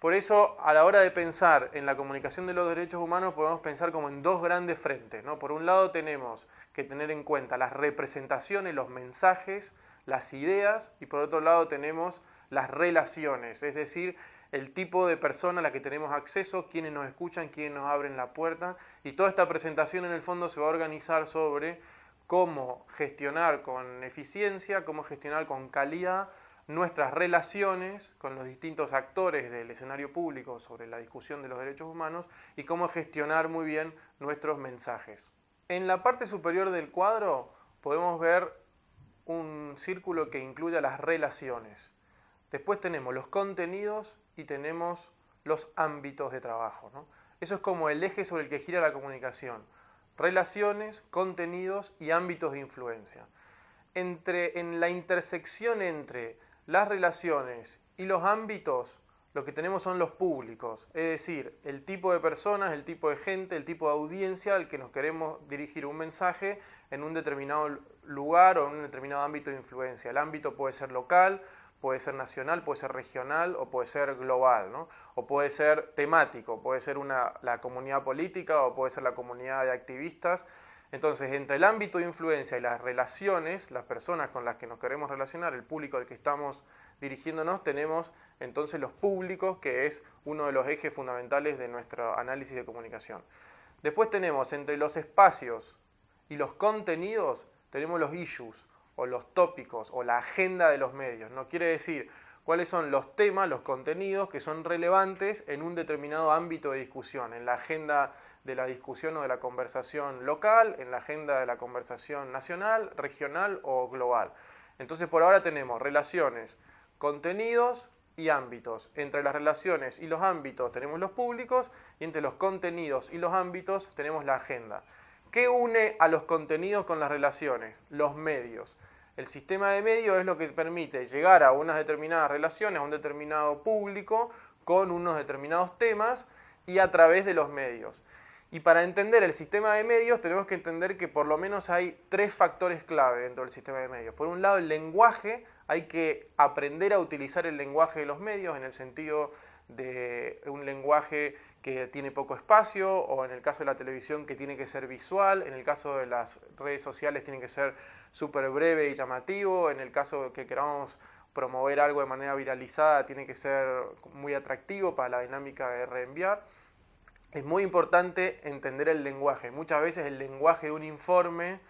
Por eso, a la hora de pensar en la comunicación de los derechos humanos, podemos pensar como en dos grandes frentes, ¿no? Por un lado tenemos que tener en cuenta las representaciones, los mensajes, las ideas, y por otro lado tenemos las relaciones, es decir, el tipo de persona a la que tenemos acceso, quienes nos escuchan, quienes nos abren la puerta, y toda esta presentación en el fondo se va a organizar sobre cómo gestionar con eficiencia, cómo gestionar con calidad nuestras relaciones con los distintos actores del escenario público sobre la discusión de los derechos humanos y cómo gestionar muy bien nuestros mensajes. En la parte superior del cuadro podemos ver un círculo que incluye las relaciones. Después tenemos los contenidos y tenemos los ámbitos de trabajo, ¿no? Eso es como el eje sobre el que gira la comunicación. Relaciones, contenidos y ámbitos de influencia. En la intersección entre las relaciones y los ámbitos, lo que tenemos son los públicos, es decir, el tipo de personas, el tipo de gente, el tipo de audiencia al que nos queremos dirigir un mensaje en un determinado lugar o en un determinado ámbito de influencia. El ámbito puede ser local, puede ser nacional, puede ser regional o puede ser global, ¿no? O puede ser temático, puede ser la comunidad política o puede ser la comunidad de activistas. Entonces, entre el ámbito de influencia y las relaciones, las personas con las que nos queremos relacionar, el público al que estamos dirigiéndonos, tenemos entonces los públicos, que es uno de los ejes fundamentales de nuestro análisis de comunicación. Después tenemos entre los espacios y los contenidos, tenemos los issues, o los tópicos, o la agenda de los medios. No quiere decir cuáles son los temas, los contenidos que son relevantes en un determinado ámbito de discusión, en la agenda de la discusión o de la conversación local, en la agenda de la conversación nacional, regional o global. Entonces, por ahora tenemos relaciones, contenidos y ámbitos. Entre las relaciones y los ámbitos tenemos los públicos y entre los contenidos y los ámbitos tenemos la agenda. ¿Qué une a los contenidos con las relaciones? Los medios. El sistema de medios es lo que permite llegar a unas determinadas relaciones, a un determinado público, con unos determinados temas y a través de los medios. Y para entender el sistema de medios tenemos que entender que por lo menos hay tres factores clave dentro del sistema de medios. Por un lado, el lenguaje. Hay que aprender a utilizar el lenguaje de los medios en el sentido de un lenguaje que tiene poco espacio, o en el caso de la televisión que tiene que ser visual, en el caso de las redes sociales tiene que ser súper breve y llamativo, en el caso de que queramos promover algo de manera viralizada tiene que ser muy atractivo para la dinámica de reenviar. Es muy importante entender el lenguaje. Muchas veces el lenguaje de un informe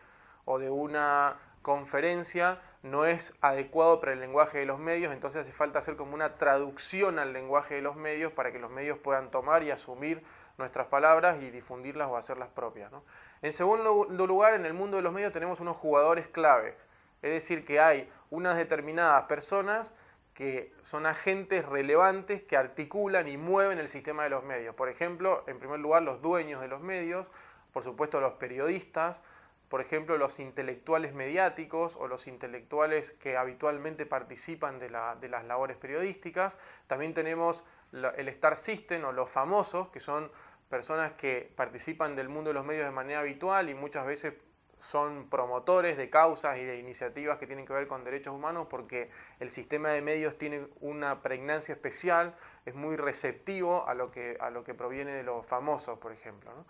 o de una conferencia no es adecuado para el lenguaje de los medios, entonces hace falta hacer como una traducción al lenguaje de los medios para que los medios puedan tomar y asumir nuestras palabras y difundirlas o hacerlas propias, ¿no? En segundo lugar, en el mundo de los medios tenemos unos jugadores clave, es decir, que hay unas determinadas personas que son agentes relevantes que articulan y mueven el sistema de los medios. Por ejemplo, en primer lugar, los dueños de los medios, por supuesto los periodistas, por ejemplo, los intelectuales mediáticos o los intelectuales que habitualmente participan de las labores periodísticas. También tenemos el Star System o los famosos, que son personas que participan del mundo de los medios de manera habitual y muchas veces son promotores de causas y de iniciativas que tienen que ver con derechos humanos porque el sistema de medios tiene una pregnancia especial, es muy receptivo a lo que proviene de los famosos, por ejemplo, ¿no?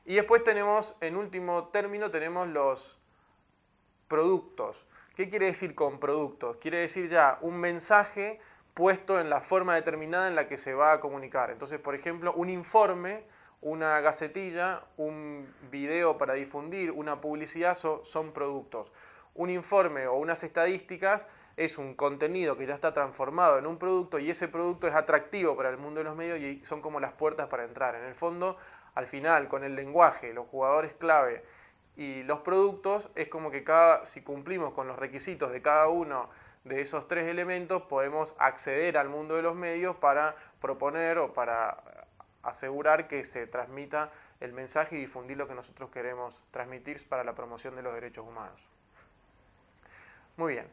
Y después tenemos, en último término, tenemos los productos. ¿Qué quiere decir con productos? Quiere decir ya un mensaje puesto en la forma determinada en la que se va a comunicar. Entonces, por ejemplo, un informe, una gacetilla, un video para difundir, una publicidad son productos. Un informe o unas estadísticas es un contenido que ya está transformado en un producto y ese producto es atractivo para el mundo de los medios y son como las puertas para entrar. En el fondo, al final, con el lenguaje, los jugadores clave y los productos, es como que si cumplimos con los requisitos de cada uno de esos tres elementos, podemos acceder al mundo de los medios para proponer o para asegurar que se transmita el mensaje y difundir lo que nosotros queremos transmitir para la promoción de los derechos humanos. Muy bien.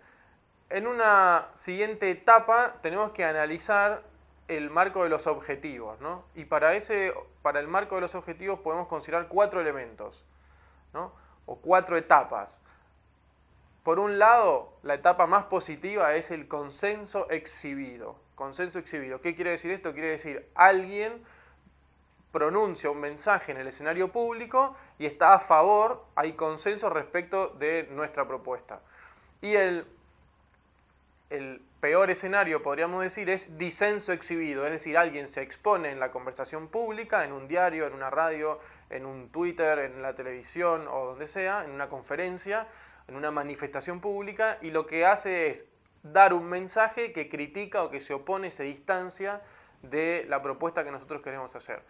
En una siguiente etapa tenemos que analizar el marco de los objetivos, ¿no? Y para el marco de los objetivos podemos considerar cuatro elementos, ¿no? O cuatro etapas. Por un lado, la etapa más positiva es el consenso exhibido. consenso exhibido. ¿Qué quiere decir esto? Quiere decir alguien pronuncia un mensaje en el escenario público y está a favor, hay consenso respecto de nuestra propuesta. Y el peor escenario, podríamos decir, es disenso exhibido, es decir, alguien se expone en la conversación pública, en un diario, en una radio, en un Twitter, en la televisión o donde sea, en una conferencia, en una manifestación pública, y lo que hace es dar un mensaje que critica o que se opone, se distancia de la propuesta que nosotros queremos hacer.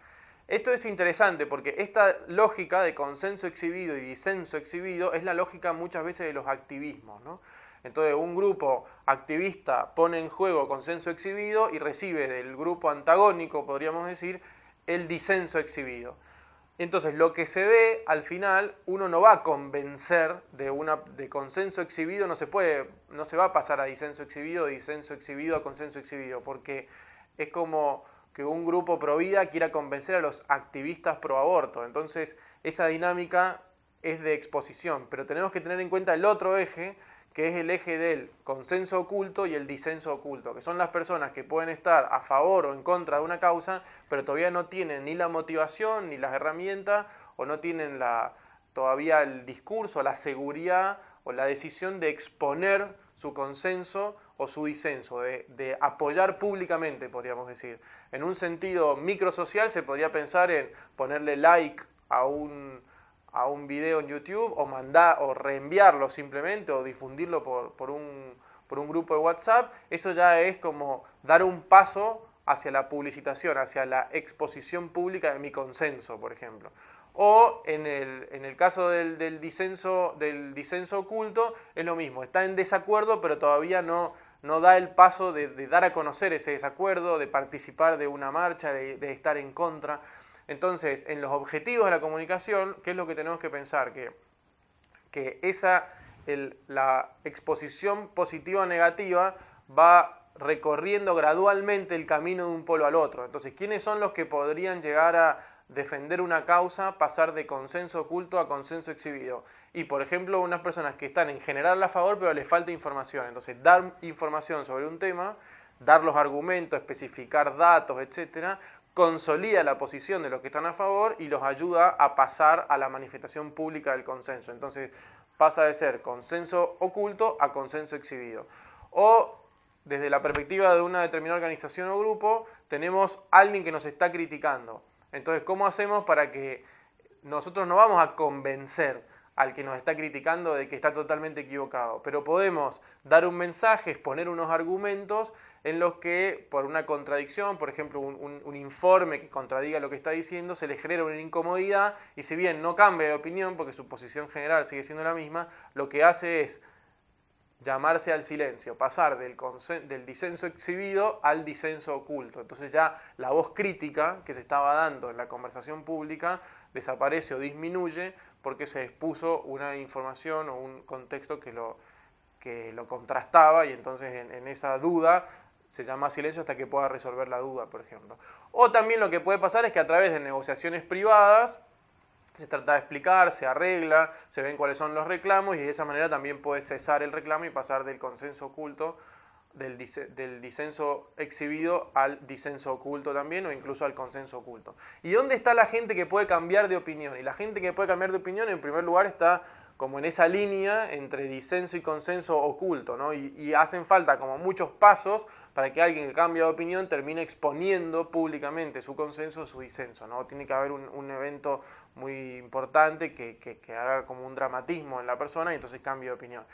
Esto es interesante porque esta lógica de consenso exhibido y disenso exhibido es la lógica muchas veces de los activismos, ¿no? Entonces un grupo activista pone en juego consenso exhibido y recibe del grupo antagónico, podríamos decir, el disenso exhibido. Entonces lo que se ve al final, uno no va a convencer de consenso exhibido, no se va a pasar a disenso exhibido a consenso exhibido, porque es como que un grupo pro vida quiera convencer a los activistas pro aborto. Entonces esa dinámica es de exposición, pero tenemos que tener en cuenta el otro eje, que es el eje del consenso oculto y el disenso oculto, que son las personas que pueden estar a favor o en contra de una causa, pero todavía no tienen ni la motivación, ni las herramientas, o no tienen todavía el discurso, la seguridad o la decisión de exponer su consenso o su disenso, de apoyar públicamente, podríamos decir. En un sentido microsocial se podría pensar en ponerle like a un video en YouTube o reenviarlo simplemente o difundirlo por un grupo de WhatsApp. Eso ya es como dar un paso hacia la publicitación, hacia la exposición pública de mi consenso, por ejemplo. O en el caso del disenso oculto es lo mismo, está en desacuerdo pero todavía no da el paso de dar a conocer ese desacuerdo, de participar de una marcha, de estar en contra. Entonces, en los objetivos de la comunicación, ¿qué es lo que tenemos que pensar? Que la exposición positiva o negativa va recorriendo gradualmente el camino de un polo al otro. Entonces, ¿quiénes son los que podrían llegar a defender una causa, pasar de consenso oculto a consenso exhibido? Y, por ejemplo, unas personas que están en general a favor, pero les falta información. Entonces, dar información sobre un tema, dar los argumentos, especificar datos, etcétera, consolida la posición de los que están a favor y los ayuda a pasar a la manifestación pública del consenso. Entonces pasa de ser consenso oculto a consenso exhibido. O desde la perspectiva de una determinada organización o grupo, tenemos a alguien que nos está criticando. Entonces, ¿cómo hacemos para que nosotros no vamos a convencer al que nos está criticando de que está totalmente equivocado? Pero podemos dar un mensaje, exponer unos argumentos en los que por una contradicción, por ejemplo un informe que contradiga lo que está diciendo, se le genera una incomodidad y si bien no cambia de opinión porque su posición general sigue siendo la misma, lo que hace es llamarse al silencio, pasar del disenso exhibido al disenso oculto. Entonces ya la voz crítica que se estaba dando en la conversación pública desaparece o disminuye porque se expuso una información o un contexto que lo contrastaba y entonces en esa duda se llama silencio hasta que pueda resolver la duda, por ejemplo. O también lo que puede pasar es que a través de negociaciones privadas se trata de explicar, se arregla, se ven cuáles son los reclamos y de esa manera también puede cesar el reclamo y pasar del consenso oculto, del disenso exhibido al disenso oculto también o incluso al consenso oculto. ¿Y dónde está la gente que puede cambiar de opinión? Y la gente que puede cambiar de opinión en primer lugar está como en esa línea entre disenso y consenso oculto, ¿no? Y hacen falta como muchos pasos para que alguien que cambia de opinión termine exponiendo públicamente su consenso o su disenso, ¿no? Tiene que haber un evento muy importante que haga como un dramatismo en la persona y entonces cambie de opinión.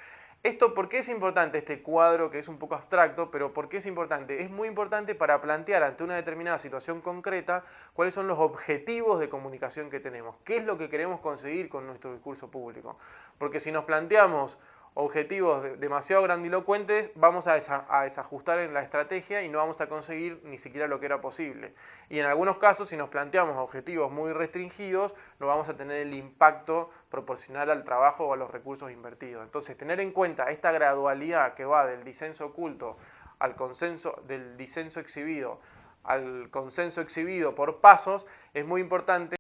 Esto, ¿por qué es importante este cuadro que es un poco abstracto, pero por qué es importante? Es muy importante para plantear ante una determinada situación concreta cuáles son los objetivos de comunicación que tenemos, qué es lo que queremos conseguir con nuestro discurso público. Porque si nos planteamos objetivos demasiado grandilocuentes, vamos a desajustar en la estrategia y no vamos a conseguir ni siquiera lo que era posible. Y en algunos casos, si nos planteamos objetivos muy restringidos, no vamos a tener el impacto proporcional al trabajo o a los recursos invertidos. Entonces, tener en cuenta esta gradualidad que va del disenso oculto al consenso, del disenso exhibido al consenso exhibido por pasos, es muy importante.